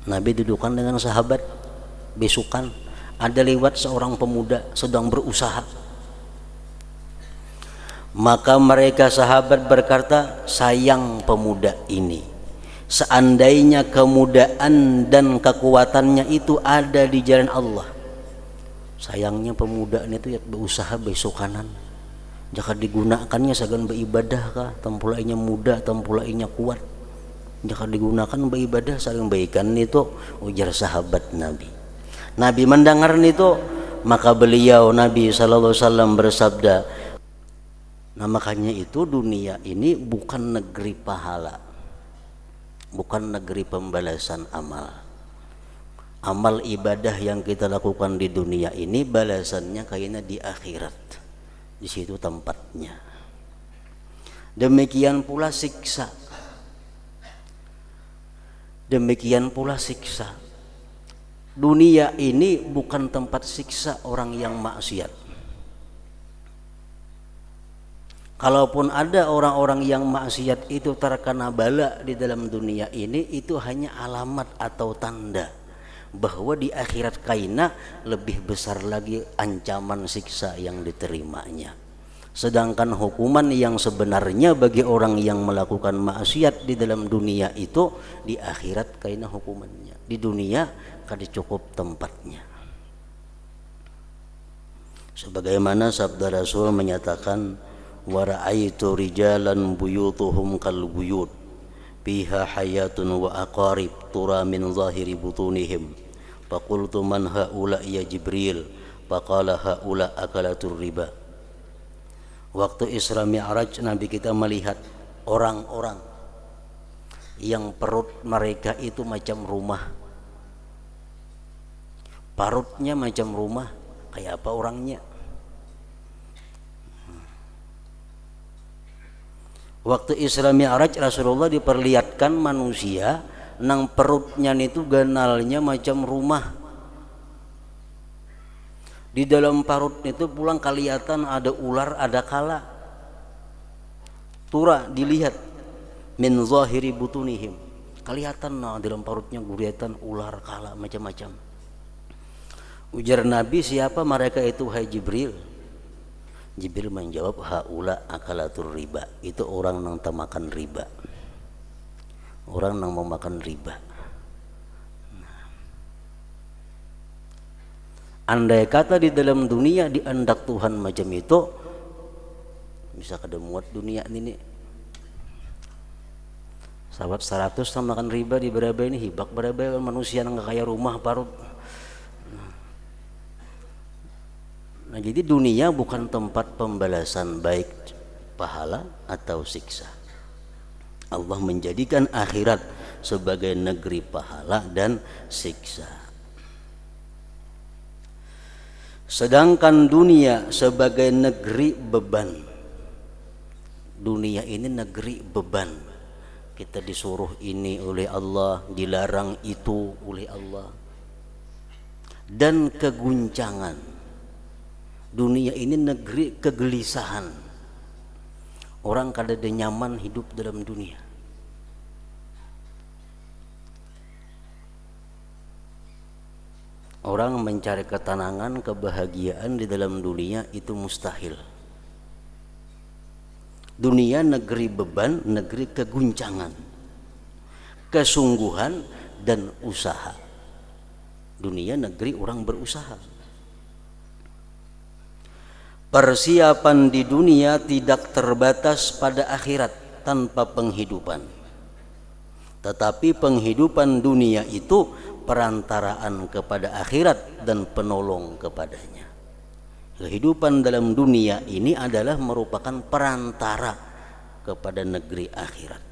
Nabi dudukan dengan sahabat, besukan ada lewat seorang pemuda sedang berusaha. Maka mereka sahabat berkata, sayang pemuda ini, seandainya kemudaan dan kekuatannya itu ada di jalan Allah. Sayangnya pemuda ini tuh ya berusaha besukanan. Jika digunakannya sagan beribadah kah, tempulainya muda, tempulainya kuat. Jika digunakan beribadah sagan baikan itu, ujar sahabat Nabi. Nabi mendengar itu, maka beliau Nabi sallallahu alaihi wasallam bersabda, nah makanya itu dunia ini bukan negeri pahala, bukan negeri pembalasan amal. Amal ibadah yang kita lakukan di dunia ini balasannya kayaknya di akhirat, di situ tempatnya. Demikian pula siksa, demikian pula siksa. Dunia ini bukan tempat siksa orang yang maksiat. Kalaupun ada orang-orang yang maksiat itu terkena bala di dalam dunia ini, itu hanya alamat atau tanda bahwa di akhirat kaina lebih besar lagi ancaman siksa yang diterimanya. Sedangkan hukuman yang sebenarnya bagi orang yang melakukan maksiat di dalam dunia itu, di akhirat kaina hukumannya. Di dunia kada cukup tempatnya. Sebagaimana sabda Rasul menyatakan, wa ra'aitu rijalan buyutuhum kal buyut fiha hayatun wa aqarib tura min zahiri butunihim faqultu man haula ya Jibril faqala haula akalatur riba. Waktu Isra Mi'raj Nabi kita melihat orang-orang yang perut mereka itu macam rumah, parutnya macam rumah. Kayak apa orangnya? Waktu Isra Mi'raj Rasulullah diperlihatkan manusia nang perutnya itu ganalnya macam rumah. Di dalam parut itu pulang kelihatan ada ular, ada kala. Tura dilihat min zahiri butunihim. Kelihatan nah dalam parutnya guriatan ular, kala, macam-macam. Ujar Nabi, siapa mereka itu hai Jibril? Jibril menjawab, haula akalatur riba, itu orang yang makan riba, orang yang mau makan riba. Andai kata di dalam dunia diandak Tuhan macam itu, bisa kada muat dunia ini. Sahabat 100 sama makan riba di berapa ini hibak berapa manusia yang kaya rumah parut. Nah, jadi dunia bukan tempat pembalasan baik pahala atau siksa. Allah menjadikan akhirat sebagai negeri pahala dan siksa. Sedangkan dunia sebagai negeri beban. Dunia ini negeri beban. Kita disuruh ini oleh Allah, dilarang itu oleh Allah. Dan keguncangan. Dunia ini negeri kegelisahan. Orang kada ada nyaman hidup dalam dunia. Orang mencari ketenangan, kebahagiaan di dalam dunia itu mustahil. Dunia negeri beban, negeri keguncangan, kesungguhan dan usaha. Dunia negeri orang berusaha. Persiapan di dunia tidak terbatas pada akhirat tanpa penghidupan. Tetapi penghidupan dunia itu perantaraan kepada akhirat dan penolong kepadanya. Kehidupan dalam dunia ini adalah merupakan perantara kepada negeri akhirat.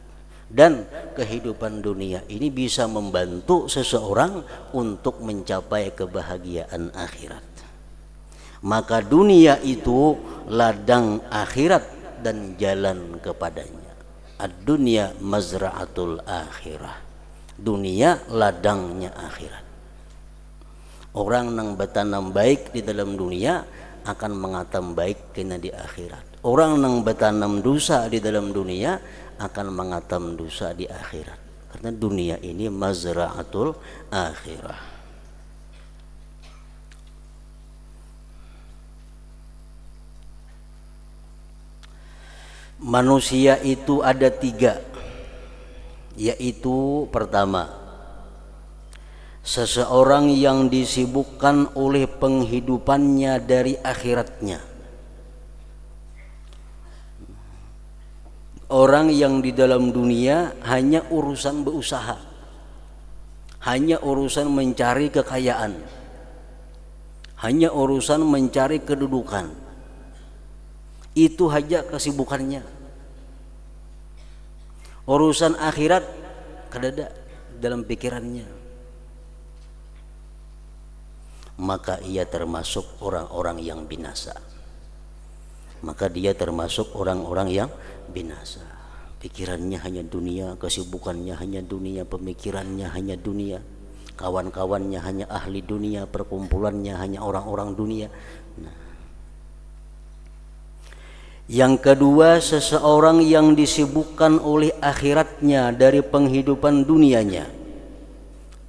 Dan kehidupan dunia ini bisa membantu seseorang untuk mencapai kebahagiaan akhirat. Maka dunia itu ladang akhirat dan jalan kepadanya. Ad-dunya mazra'atul akhirah. Dunia ladangnya akhirat. Orang yang bertanam baik di dalam dunia akan mengatam baik kena di akhirat. Orang yang bertanam dosa di dalam dunia akan mengatam dosa di akhirat. Karena dunia ini mazra'atul akhirah. Manusia itu ada 3, yaitu pertama, seseorang yang disibukkan oleh penghidupannya dari akhiratnya. Orang yang di dalam dunia hanya urusan berusaha, hanya urusan mencari kekayaan, hanya urusan mencari kedudukan. Itu saja kesibukannya. Urusan akhirat kadada dalam pikirannya. Maka ia termasuk orang-orang yang binasa. Maka dia termasuk orang-orang yang binasa. Pikirannya hanya dunia, kesibukannya hanya dunia, pemikirannya hanya dunia, kawan-kawannya hanya ahli dunia, perkumpulannya hanya orang-orang dunia. Nah, yang kedua, seseorang yang disibukkan oleh akhiratnya dari penghidupan dunianya.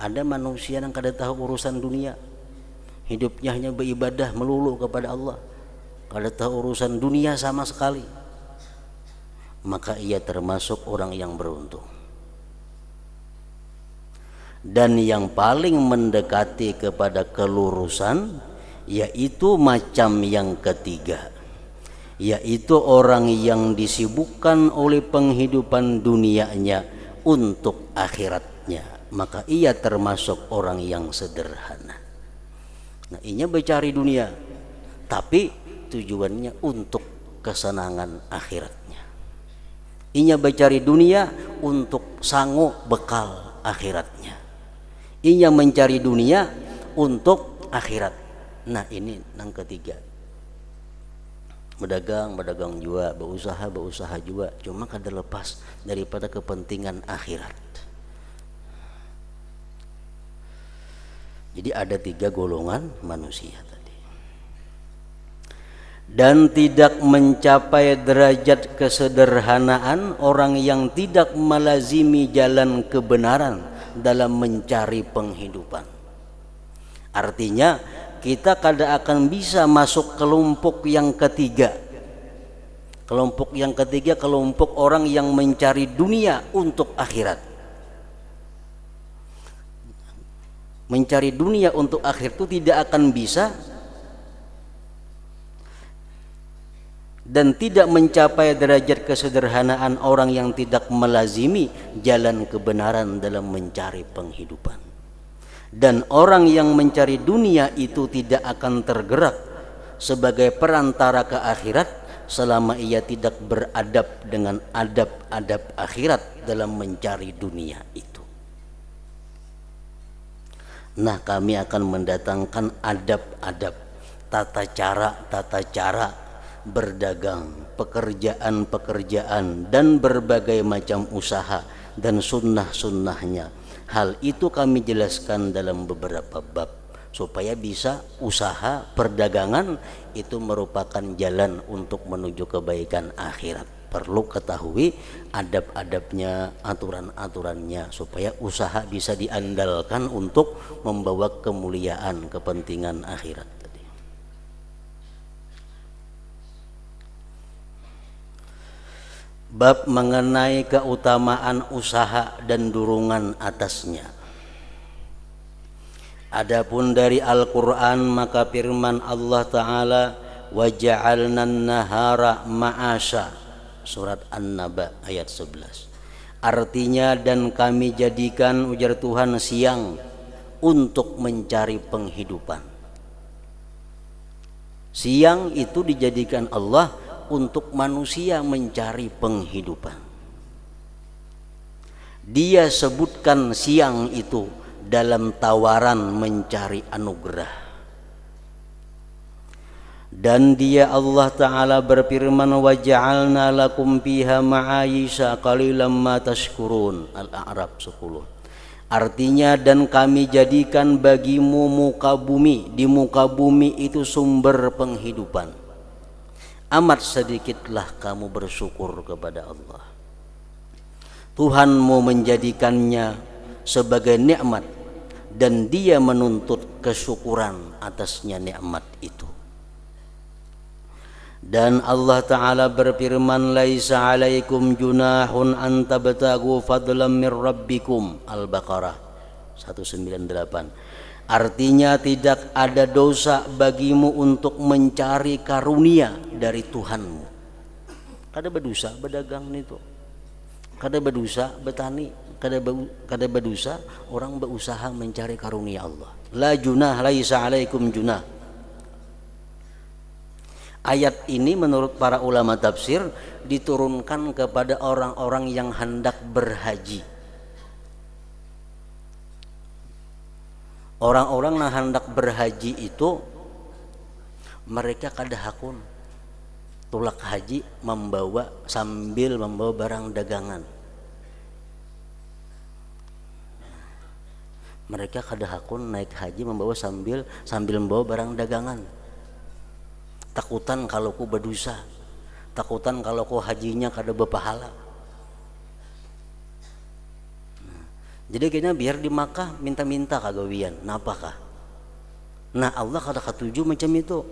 Ada manusia yang kada tahu urusan dunia, hidupnya hanya beribadah melulu kepada Allah, kada tahu urusan dunia sama sekali. Maka ia termasuk orang yang beruntung. Dan yang paling mendekati kepada kelurusan yaitu macam yang ketiga, yaitu orang yang disibukkan oleh penghidupan dunianya untuk akhiratnya. Maka ia termasuk orang yang sederhana. Nah, inya mencari dunia, tapi tujuannya untuk kesenangan akhiratnya. Inya mencari dunia untuk sanggup bekal akhiratnya. Inya mencari dunia untuk akhirat. Nah, ini yang ketiga. Berdagang juga, berusaha juga, cuma kada lepas daripada kepentingan akhirat. Jadi ada 3 golongan manusia tadi. Dan tidak mencapai derajat kesederhanaan orang yang tidak melazimi jalan kebenaran dalam mencari penghidupan. Artinya kita kada akan bisa masuk kelompok yang ketiga. Kelompok yang ketiga, kelompok orang yang mencari dunia untuk akhirat. Mencari dunia untuk akhirat itu tidak akan bisa dan tidak mencapai derajat kesederhanaan orang yang tidak melazimi jalan kebenaran dalam mencari penghidupan. Dan orang yang mencari dunia itu tidak akan tergerak sebagai perantara ke akhirat selama ia tidak beradab dengan adab-adab akhirat dalam mencari dunia itu. Nah, kami akan mendatangkan adab-adab, tata cara berdagang, pekerjaan-pekerjaan, dan berbagai macam usaha dan sunnah-sunnahnya. Hal itu kami jelaskan dalam beberapa bab supaya bisa usaha perdagangan itu merupakan jalan untuk menuju kebaikan akhirat. Perlu ketahui adab-adabnya, aturan-aturannya supaya usaha bisa diandalkan untuk membawa kemuliaan kepentingan akhirat tadi. Bab mengenai keutamaan usaha dan dorongan atasnya. Adapun dari Al-Qur'an maka firman Allah Ta'ala, wa ja'alna an-nahara ma'asha, surat An-Naba ayat 11. Artinya, dan kami jadikan, ujar Tuhan, siang untuk mencari penghidupan. Siang itu dijadikan Allah untuk manusia mencari penghidupan. Dia sebutkan siang itu dalam tawaran mencari anugerah. Dan dia Allah Ta'ala berfirman, wa ja'alna lakum fiha ma'ayisha qalilan ma tashkurun, Al-A'raf 10. Artinya, dan kami jadikan bagimu muka bumi, di muka bumi itu sumber penghidupan. Amat sedikitlah kamu bersyukur kepada Allah. Tuhanmu menjadikannya sebagai nikmat dan dia menuntut kesyukuran atasnya nikmat itu. Dan Allah Ta'ala berfirman, laisa alaikum junahun an tabtagu fadlan min rabbikum. Al-Baqarah 198. Artinya tidak ada dosa bagimu untuk mencari karunia dari Tuhanmu. Kada berdosa berdagang itu, kada berdosa bertani, kada berdosa orang berusaha mencari karunia Allah. La junah, laisa alaikum junah. Ayat ini menurut para ulama tafsir diturunkan kepada orang-orang yang hendak berhaji. Orang-orang yang hendak berhaji itu mereka kada hakun tulak haji sambil membawa barang dagangan. Mereka kada hakun naik haji sambil membawa barang dagangan. Takutan kalau ku berdosa, takutan kalau ku hajinya kada berpahala. Jadi kayaknya biar di Makkah minta-minta kagawian, napakah? Nah Allah kada ketuju macam itu.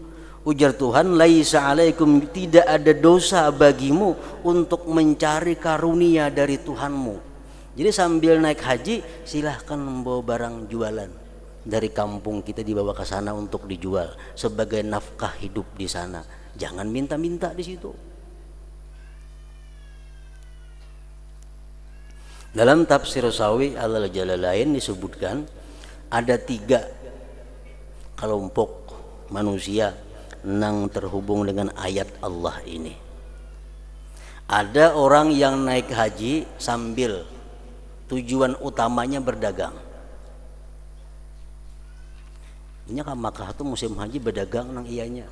Ujar Tuhan, laisa alaikum, tidak ada dosa bagimu untuk mencari karunia dari Tuhanmu. Jadi sambil naik haji silahkan membawa barang jualan dari kampung kita, dibawa ke sana untuk dijual sebagai nafkah hidup di sana. Jangan minta-minta di situ. Dalam tafsir Sawi Al-Jalalain disebutkan ada 3 kelompok manusia yang terhubung dengan ayat Allah ini. Ada orang yang naik haji sambil tujuan utamanya berdagang. Ini kan Makkah itu musim haji berdagang nang ianya.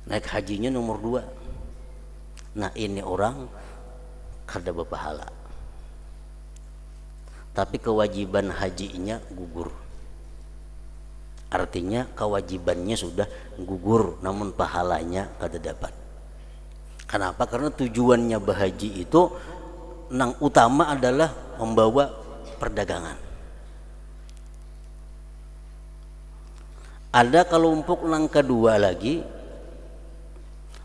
Naik hajinya nomor 2. Nah ini orang kada berpahala. Tapi kewajiban hajinya gugur. Artinya kewajibannya sudah gugur, namun pahalanya kada dapat. Kenapa? Karena tujuannya berhaji itu nang utama adalah membawa perdagangan. Ada kelompok nang kedua lagi,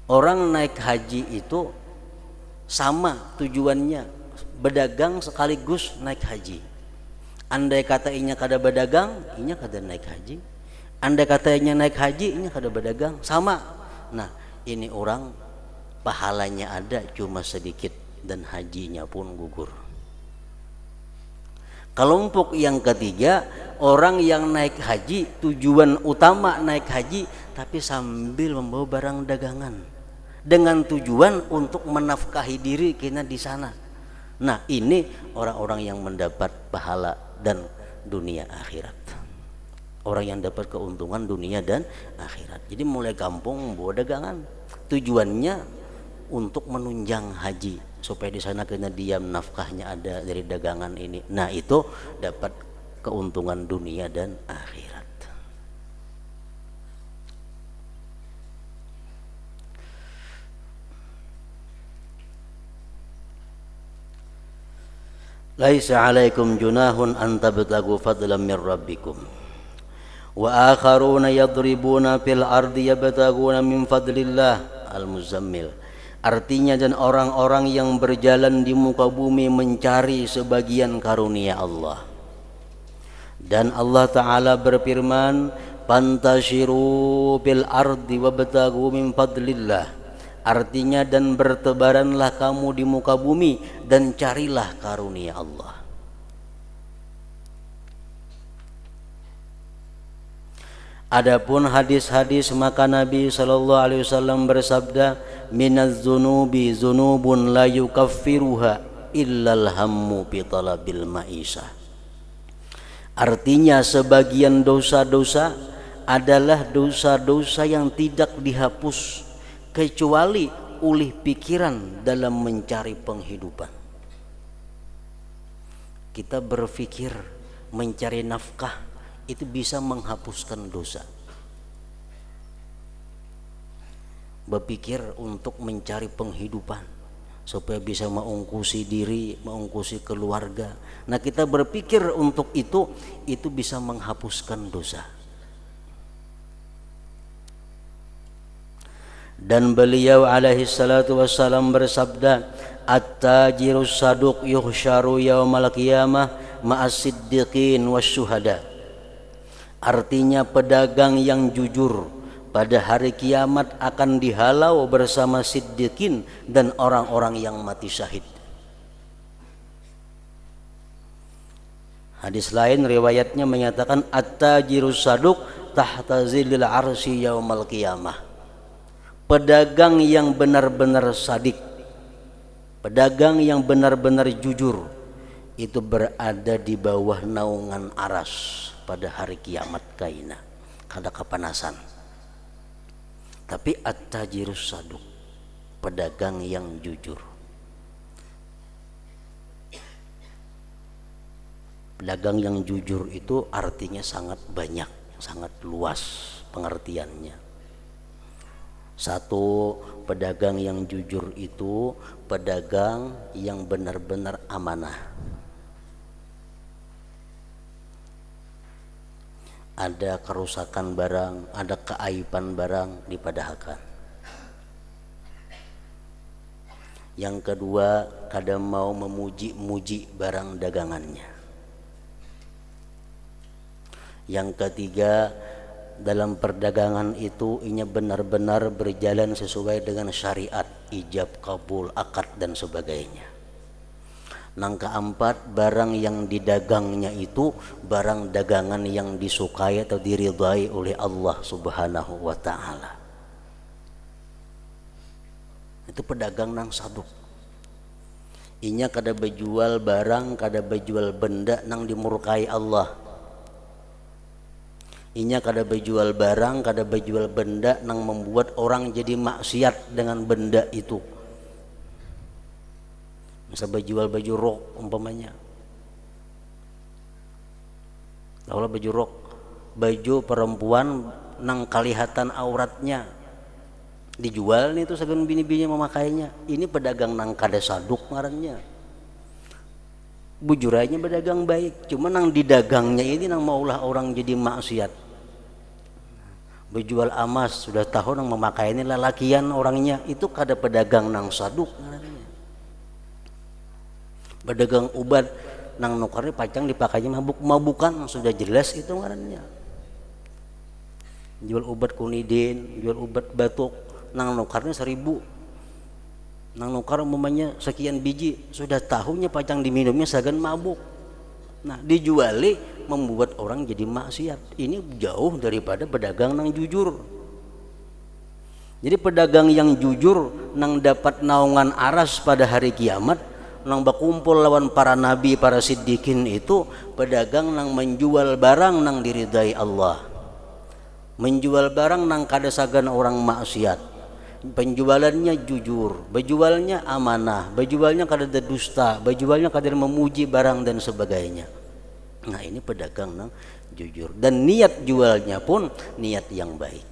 orang naik haji itu sama tujuannya berdagang sekaligus naik haji. Andai kata inya kada berdagang, inya kada naik haji. Andai kata inya naik haji, inya kada berdagang, sama. Nah ini orang pahalanya ada cuma sedikit dan hajinya pun gugur. Kelompok yang ketiga, orang yang naik haji, tujuan utama naik haji tapi sambil membawa barang dagangan dengan tujuan untuk menafkahi diri kena di sana. Nah ini orang-orang yang mendapat pahala dan dunia akhirat, orang yang dapat keuntungan dunia dan akhirat. Jadi mulai kampung membawa dagangan, tujuannya untuk menunjang haji supaya di sana kena diam nafkahnya ada dari dagangan ini. Nah itu dapat keuntungan dunia dan akhirat. Laisa alaikum junahun an tabtagu fadlan min rabbikum wa akharuna yadribuna fil ardi yabtaguna min fadlillah. Al-Muzammil. Artinya, dan orang-orang yang berjalan di muka bumi mencari sebagian karunia Allah. Dan Allah Ta'ala berfirman, fantashiru fil ardi wabtagu min fadlillah. Artinya, dan bertebaranlah kamu di muka bumi dan carilah karunia Allah. Adapun hadis-hadis, maka Nabi sallallahu alaihi wasallam bersabda, minaz zunubi zunubun la yukaffiruha illal hammu bi talabil ma'isah. Artinya, sebagian dosa-dosa adalah dosa-dosa yang tidak dihapus kecuali oleh pikiran dalam mencari penghidupan. Kita berpikir mencari nafkah itu bisa menghapuskan dosa. Berpikir untuk mencari penghidupan supaya bisa mengungkusi diri, mengungkusi keluarga. Nah, kita berpikir untuk itu bisa menghapuskan dosa. Dan beliau alaihi salatu wassalam bersabda, at-tajirus saduq yuhsyaru yaumal qiyamah ma'as siddiqin wasyuhada. Artinya pedagang yang jujur pada hari kiamat akan dihalau bersama siddiqin dan orang-orang yang mati syahid. Hadis lain riwayatnya menyatakan at-tajirus saduq tahta zillil arsy yaumal qiyamah. Pedagang yang benar-benar sadik, pedagang yang benar-benar jujur, itu berada di bawah naungan aras pada hari kiamat kaina, kada kepanasan. Tapi at-tajirus saduq, pedagang yang jujur. Pedagang yang jujur itu artinya sangat banyak, sangat luas pengertiannya. Satu, pedagang yang jujur itu pedagang yang benar-benar amanah. Ada kerusakan barang, ada keaiban barang dipadahkan. Yang kedua, kadang mau memuji-muji barang dagangannya. Yang ketiga, dalam perdagangan itu inya benar-benar berjalan sesuai dengan syariat, ijab kabul, akad dan sebagainya. Yang keempat, barang yang didagangnya itu barang dagangan yang disukai atau diridhai oleh Allah Subhanahu wa taala. Itu pedagang nang saduk. Inya kada bejual barang, kada bejual benda nang dimurkai Allah. Inya kada bejual barang, kada bejual benda nang membuat orang jadi maksiat dengan benda itu. Misal bejual baju rok umpamanya. Kalau baju rok, baju perempuan nang kelihatan auratnya dijual nih, itu segan bini-bini memakainya. Ini pedagang nang kada saduk ngarannya. Bujuranya pedagang baik, cuma nang didagangnya ini nang maulah orang jadi maksiat. Berjual emas, sudah tahu nang memakai ini lalakian orangnya, itu kada pedagang nang saduk ngarannya. Pedagang obat nang nukarnya pacang dipakainya mabuk-mabukan, sudah jelas itu ngarannya. Jual obat kunidin, jual obat batuk, nang nukarnya 1000. Nang nukar umpamanya sekian biji, sudah tahunya pacang diminumnya sagan mabuk. Nah, dijuali membuat orang jadi maksiat. Ini jauh daripada pedagang nang jujur. Jadi pedagang yang jujur nang dapat naungan aras pada hari kiamat, nang berkumpul lawan para nabi, para siddiqin, itu pedagang nang menjual barang nang diridai Allah. Menjual barang nang kada sagan orang maksiat. Penjualannya jujur, berjualnya amanah, berjualnya kada ada dusta, berjualnya kada memuji barang dan sebagainya. Nah, ini pedagang nang jujur, dan niat jualnya pun niat yang baik.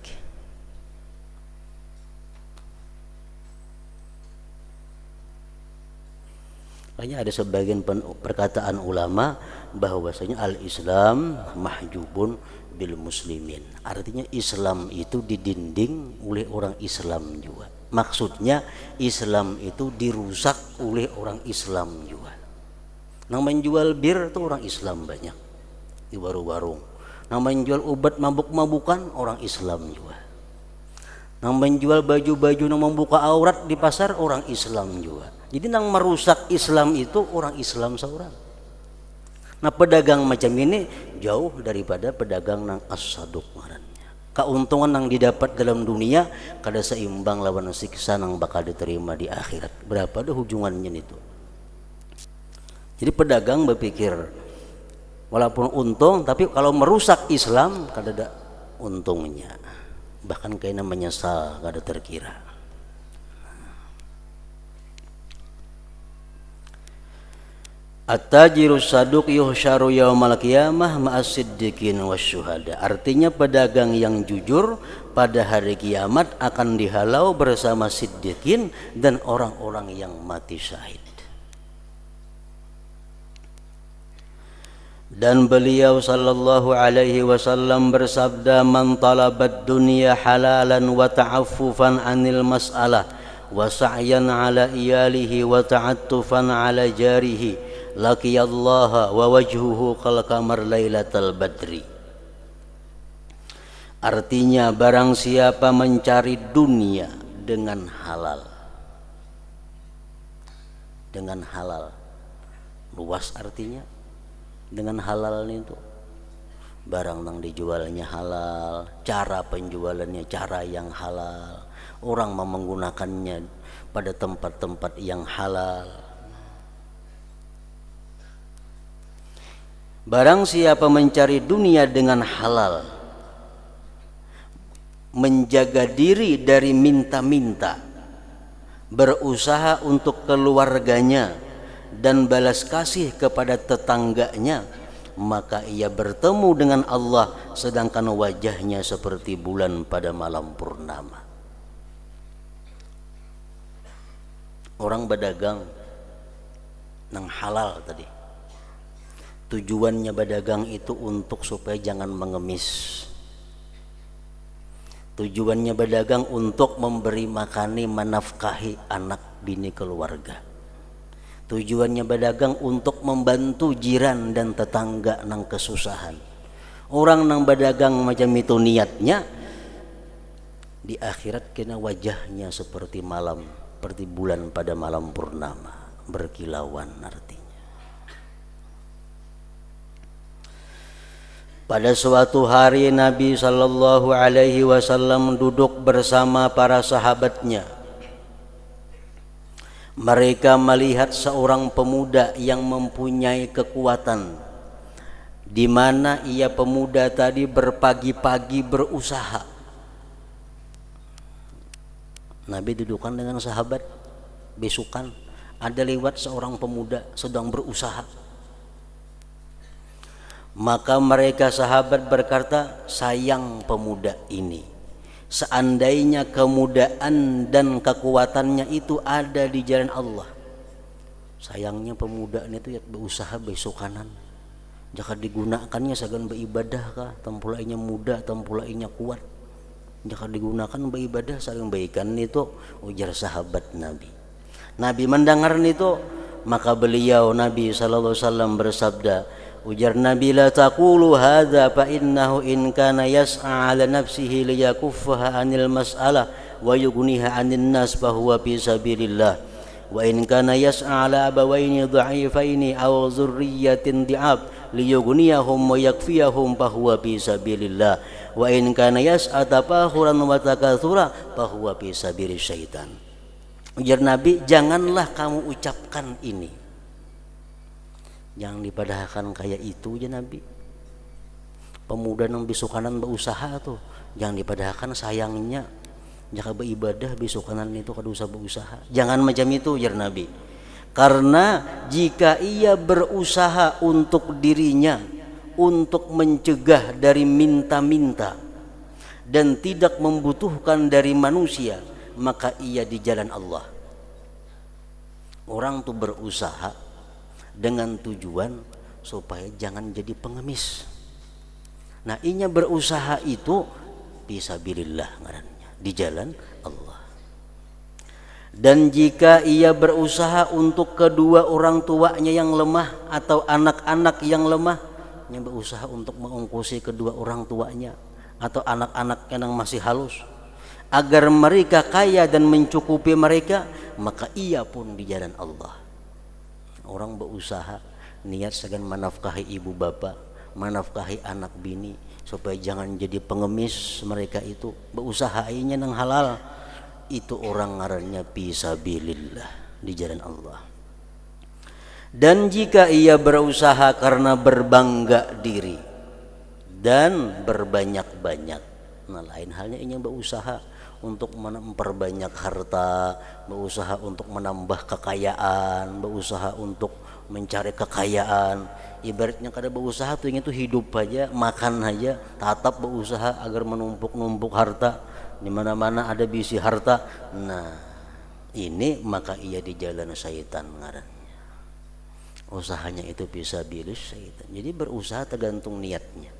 Hanya ada sebagian perkataan ulama bahwasanya al-Islam mahjubun bil muslimin. Artinya Islam itu didinding oleh orang Islam juga. Maksudnya Islam itu dirusak oleh orang Islam juga. Nang menjual bir itu orang Islam banyak di warung-warung. Nang menjual obat mabuk-mabukan orang Islam juga. Nang menjual baju-baju nang membuka aurat di pasar orang Islam juga. Jadi nang merusak Islam itu orang Islam seorang. Nah, pedagang macam ini jauh daripada pedagang nang as-saduq ngarannya. Keuntungan nang didapat dalam dunia kada seimbang lawan siksa nang bakal diterima di akhirat. Berapa ada hubungannya itu? Jadi pedagang berpikir walaupun untung, tapi kalau merusak Islam kada ada untungnya. Bahkan kayaknya menyesal kada terkira. At-tajirus saduq yuhsyaru yaumal qiyamah ma'as siddiqin wasyuhada. Artinya pedagang yang jujur pada hari kiamat akan dihalau bersama siddiqin dan orang-orang yang mati syahid. Dan beliau sallallahu alaihi wasallam bersabda, man talabad dunya halalan wa ta'affufan anil mas'alah wa sa'yan ala iyalihi wa ta'attufan ala jarihi laqiyallaha wa wajhuhu kal qamar lailatal badri. Artinya barang siapa mencari dunia dengan halal, luas artinya dengan halal itu barang yang dijualnya halal, cara penjualannya cara yang halal, orang menggunakannya pada tempat-tempat yang halal. Barang siapa mencari dunia dengan halal, menjaga diri dari minta-minta, berusaha untuk keluarganya dan balas kasih kepada tetangganya, maka ia bertemu dengan Allah sedangkan wajahnya seperti bulan pada malam purnama. Orang berdagang nang halal tadi, tujuannya berdagang itu untuk supaya jangan mengemis. Tujuannya berdagang untuk memberi makani, menafkahi anak bini keluarga. Tujuannya berdagang untuk membantu jiran dan tetangga nang kesusahan. Orang nang berdagang macam itu niatnya, di akhirat kena wajahnya seperti malam, seperti bulan pada malam purnama, berkilauan artinya. Pada suatu hari Nabi sallallahu alaihi wasallam duduk bersama para sahabatnya. Mereka melihat seorang pemuda yang mempunyai kekuatan, di mana ia pemuda tadi berpagi-pagi berusaha. Nabi dudukkan dengan sahabat, besukan ada lewat seorang pemuda sedang berusaha. Maka mereka sahabat berkata, sayang pemuda ini. Seandainya kemudaan dan kekuatannya itu ada di jalan Allah. Sayangnya pemuda ini itu ya berusaha besukanan. Jika digunakannya sagan beribadah kah, tampulainya muda, tampulainya kuat. Jika digunakan beribadah saling baikan itu, ujar sahabat Nabi. Nabi mendengar itu, maka beliau Nabi sallallahu alaihi wasallam bersabda, ujar Nabi, la taqulu hadza fa innahu in kana yas'a ala nafsihi liyakuffaha anil mas'alah wa yughniha anin nas fa huwa fi sabilillah wa in kana yas'a ala abawaini dha'ifaini aw dzurriyyatin di'ab liyughniyahum wa yakfiyahum fa huwa fi sabilillah wa in kana yas'a tafakhuran wa takatsura fa huwa fi sabilis syaitan. Ujar Nabi, janganlah kamu ucapkan ini, jangan dipadahkan kayak itu ya Nabi. Pemuda yang besukanan berusaha tuh, jangan dipadahkan sayangnya jika beribadah besukanan itu kada usah berusaha. Jangan macam itu ya Nabi. Karena jika ia berusaha untuk dirinya, untuk mencegah dari minta-minta dan tidak membutuhkan dari manusia, maka ia di jalan Allah. Orang tuh berusaha dengan tujuan supaya jangan jadi pengemis. Nah, inya berusaha itu fisabilillah ngarannya, di jalan Allah. Dan jika ia berusaha untuk kedua orang tuanya yang lemah atau anak-anak yang lemah, ia berusaha untuk mengungkusi kedua orang tuanya atau anak-anak yang masih halus agar mereka kaya dan mencukupi mereka, maka ia pun di jalan Allah. Orang berusaha niat segan menafkahi ibu bapak, menafkahi anak bini supaya jangan jadi pengemis. Mereka itu berusaha inya nang halal, itu orang ngarannya fisabilillah, di jalan Allah. Dan jika ia berusaha karena berbangga diri dan berbanyak-banyak, nah lain halnya ia berusaha untuk memperbanyak harta, berusaha untuk menambah kekayaan, berusaha untuk mencari kekayaan. Ibaratnya kada berusaha tuh ingin tuh hidup aja, makan aja, tatap berusaha agar menumpuk-numpuk harta, di mana-mana ada bisi harta. Nah, ini maka ia di jalan syaitan ngarannya. Usahanya itu bisa bilus syaitan. Jadi berusaha tergantung niatnya.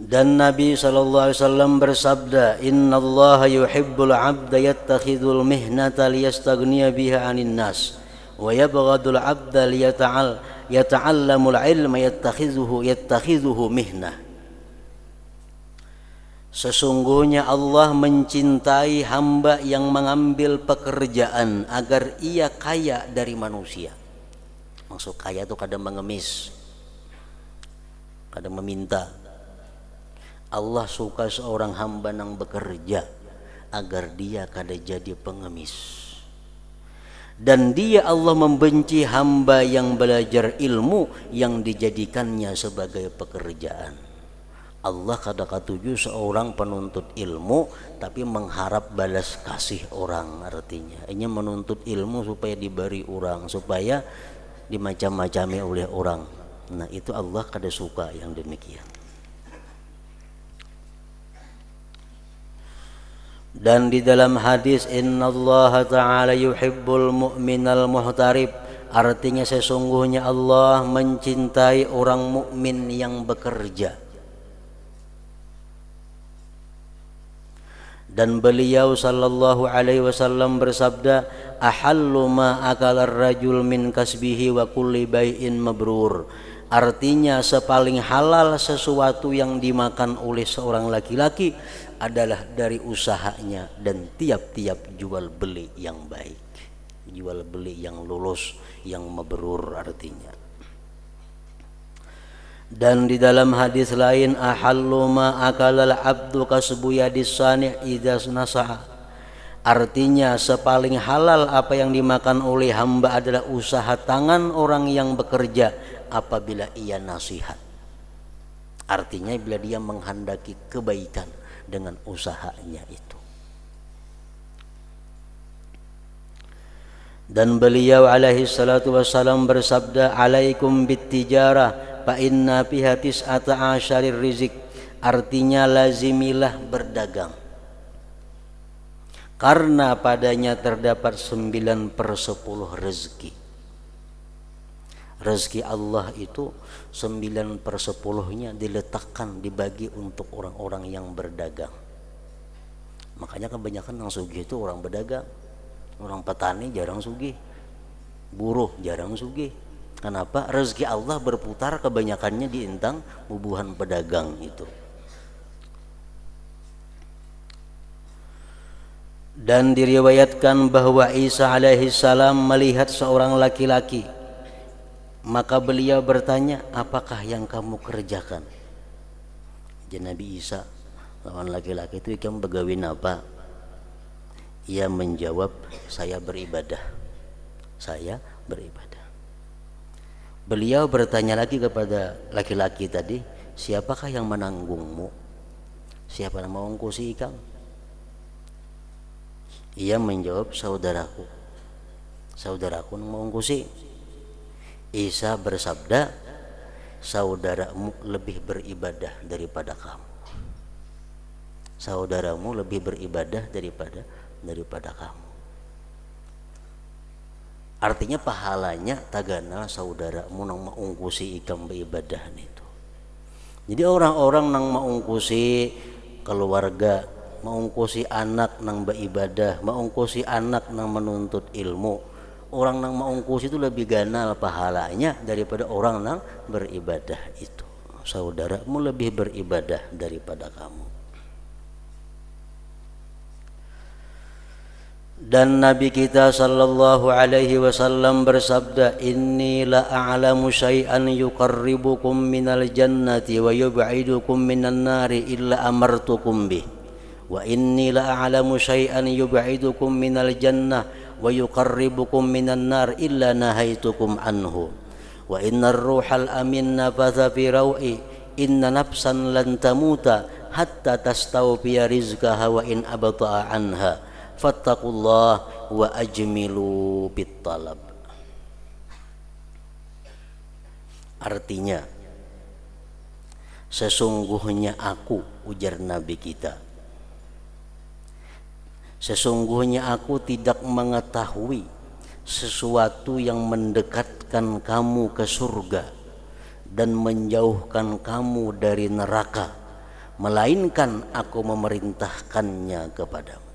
Dan Nabi SAW bersabda, Inna Allah yuhibbul abda yattakhidul mihnata liyastaghniya biha anin nas, wa yabghadul abda yata'allamul ilma yattakhidhuhu mihnah. Sesungguhnya Allah mencintai hamba yang mengambil pekerjaan agar ia kaya dari manusia. Maksud kaya itu kadang mengemis, kadang meminta. Allah suka seorang hamba yang bekerja agar dia kada jadi pengemis. Dan dia Allah membenci hamba yang belajar ilmu yang dijadikannya sebagai pekerjaan. Allah kada katuju seorang penuntut ilmu tapi mengharap balas kasih orang. Artinya ini menuntut ilmu supaya diberi orang, supaya dimacam-macami oleh orang. Nah itu Allah kada suka yang demikian. Dan di dalam hadis innallaha ta'ala yuhibbul mu'minal muhtarib, artinya sesungguhnya Allah mencintai orang mukmin yang bekerja. Dan beliau sallallahu alaihi wasallam bersabda, ahallu ma akala ar-rajul min kasbihi wa kulli bai'in mabrur. Artinya sepaling halal sesuatu yang dimakan oleh seorang laki-laki adalah dari usahanya dan tiap-tiap jual beli yang baik, jual beli yang lulus, yang mabrur artinya. Dan di dalam hadis lain, ahallu ma akalal abdu kasbu yadis sani' idza nasaha. Artinya sepaling halal apa yang dimakan oleh hamba adalah usaha tangan orang yang bekerja apabila ia nasihat. Artinya bila dia menghendaki kebaikan dengan usahanya itu. Dan beliau alaihi salatu wassalam bersabda, alaikum bittijarah fa inna fiha tis'ata asyarir rizq. Artinya lazimilah berdagang, karena padanya terdapat 9/10 rezeki. Rezeki Allah itu 9/10-nya diletakkan, dibagi untuk orang-orang yang berdagang. Makanya kebanyakan yang sugih itu orang berdagang. Orang petani jarang sugih, buruh jarang sugih. Kenapa? Rezeki Allah berputar kebanyakannya di intang bubuhan pedagang itu. Dan diriwayatkan bahwa Isa alaihi salam melihat seorang laki-laki. Maka beliau bertanya, apakah yang kamu kerjakan? Jadi Nabi Isa, lawan laki-laki itu, kamu begawin apa? Ia menjawab, saya beribadah. Saya beribadah. Beliau bertanya lagi kepada laki-laki tadi, siapakah yang menanggungmu? Siapa yang mengungkusi kamu? Ia menjawab, saudaraku. Saudaraku yang mengungkusi. Isa bersabda, saudaramu lebih beribadah daripada kamu. Saudaramu lebih beribadah daripada kamu. Artinya pahalanya tagana saudaramu nang maungkusi ikam beribadah itu. Jadi orang-orang nang maungkusi keluarga, maungkusi anak nang beribadah, maungkusi anak nang menuntut ilmu, orang nang maungkus itu lebih ganal pahalanya daripada orang nang beribadah itu. Saudaramu lebih beribadah daripada kamu. Dan Nabi kita sallallahu alaihi wasallam bersabda, inni la a'lamu syai'an yuqarribukum minal jannati wa yub'idukum minan nari illa amartukum bih. Wa inni la a'lamu syai'an yub'idukum minal jannah wa yuqarribukum minan nar illa nahaitukum anhu. Wa innar ruhal amin nafatha fi rawi inna nafsan lan tamuta hatta tastawfiya rizqaha wa in abta'a anha fattaqullah wa ajmilu bit talab. Artinya, sesungguhnya aku, ujar Nabi kita, sesungguhnya aku tidak mengetahui sesuatu yang mendekatkan kamu ke surga dan menjauhkan kamu dari neraka, melainkan aku memerintahkannya kepadamu.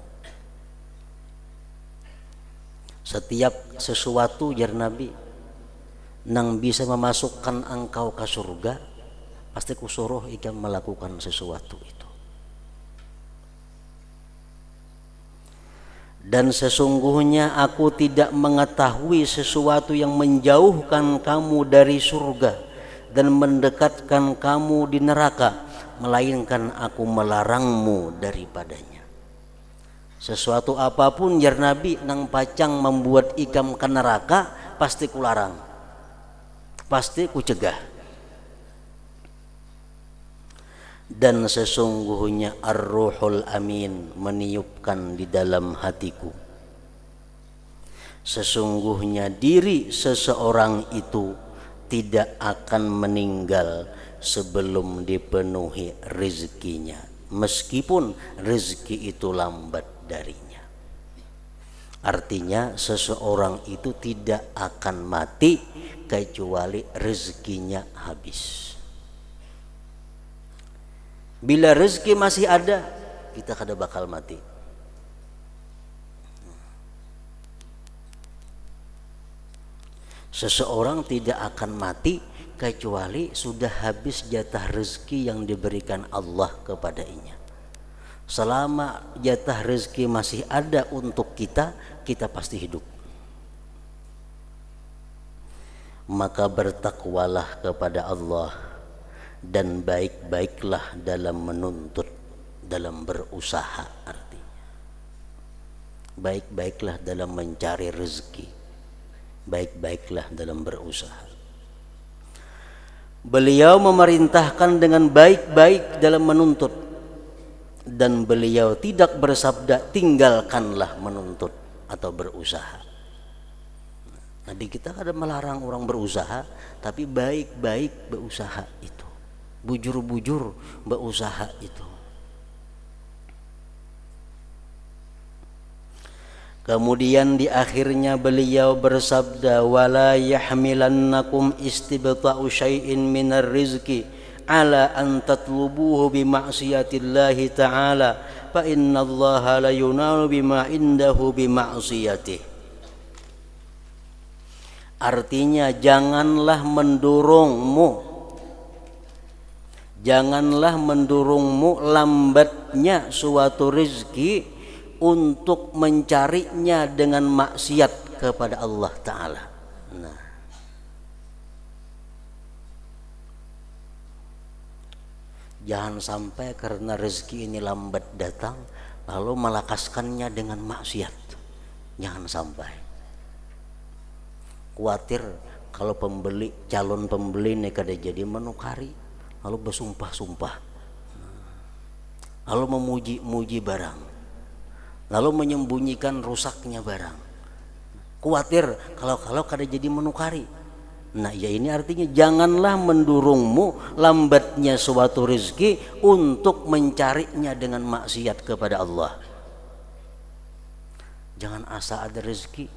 Setiap sesuatu, ujar Nabi, nang bisa memasukkan engkau ke surga, pasti kusuruh ikam melakukan sesuatu itu. Dan sesungguhnya aku tidak mengetahui sesuatu yang menjauhkan kamu dari surga dan mendekatkan kamu di neraka, melainkan aku melarangmu daripadanya. Sesuatu apapun, jar Nabi, nang pacang membuat ikam ke neraka, pasti kularang, pasti ku cegah. Dan sesungguhnya Ar-Ruhul Amin meniupkan di dalam hatiku, sesungguhnya diri seseorang itu tidak akan meninggal sebelum dipenuhi rezekinya, meskipun rezeki itu lambat darinya. Artinya seseorang itu tidak akan mati kecuali rezekinya habis. Bila rezeki masih ada, kita kada bakal mati. Seseorang tidak akan mati kecuali sudah habis jatah rezeki yang diberikan Allah kepadanya. Selama jatah rezeki masih ada untuk kita, kita pasti hidup. Maka bertakwalah kepada Allah dan baik-baiklah dalam menuntut, dalam berusaha. Artinya baik-baiklah dalam mencari rezeki, baik-baiklah dalam berusaha. Beliau memerintahkan dengan baik-baik dalam menuntut, dan beliau tidak bersabda tinggalkanlah menuntut atau berusaha. Nabi kita kada melarang orang berusaha, tapi baik-baik berusaha itu, bujur-bujur berusaha itu. Kemudian di akhirnya beliau bersabda, wala yahmilannakum istibta'u syai'in minar rizqi ala an tatlubuhu bi ma'siyatillahi ta'ala fa innallaha la yunalu bima indahu bi ma'siyatihi. Artinya janganlah mendorongmu lambatnya suatu rezeki untuk mencarinya dengan maksiat kepada Allah Ta'ala. Nah, jangan sampai karena rezeki ini lambat datang lalu melakaskannya dengan maksiat. Jangan sampai. Khawatir kalau calon pembeli ini kada jadi menukari, lalu bersumpah-sumpah, lalu memuji-muji barang, lalu menyembunyikan rusaknya barang. Khawatir kalau kada jadi menukari. Nah, ya ini artinya janganlah mendorongmu lambatnya suatu rezeki untuk mencarinya dengan maksiat kepada Allah. Jangan asal ada rezeki,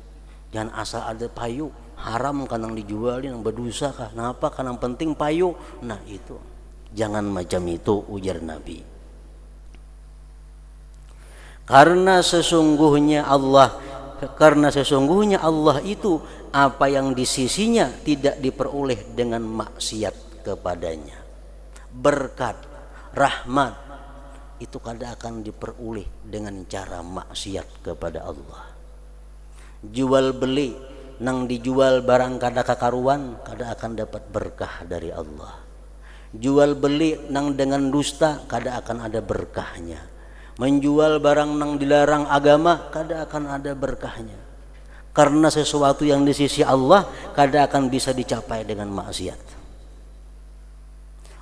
jangan asal ada payu, haram kan yang dijualin, yang berdosa kah? Kenapa? Karena yang penting payu. Nah itu, jangan macam itu, ujar Nabi. Karena sesungguhnya Allah itu apa yang di sisinya tidak diperoleh dengan maksiat kepadanya. Berkat, rahmat itu kada akan diperoleh dengan cara maksiat kepada Allah. Jual beli, nang dijual barang kada kakaruan, kada akan dapat berkah dari Allah. Jual beli nang dengan dusta, kada akan ada berkahnya. Menjual barang nang dilarang agama, kada akan ada berkahnya. Karena sesuatu yang di sisi Allah kada akan bisa dicapai dengan maksiat.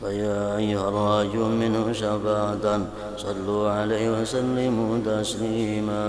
فيا أيها الراجون منه شفاعة صلوا عليه وسلموا تسليما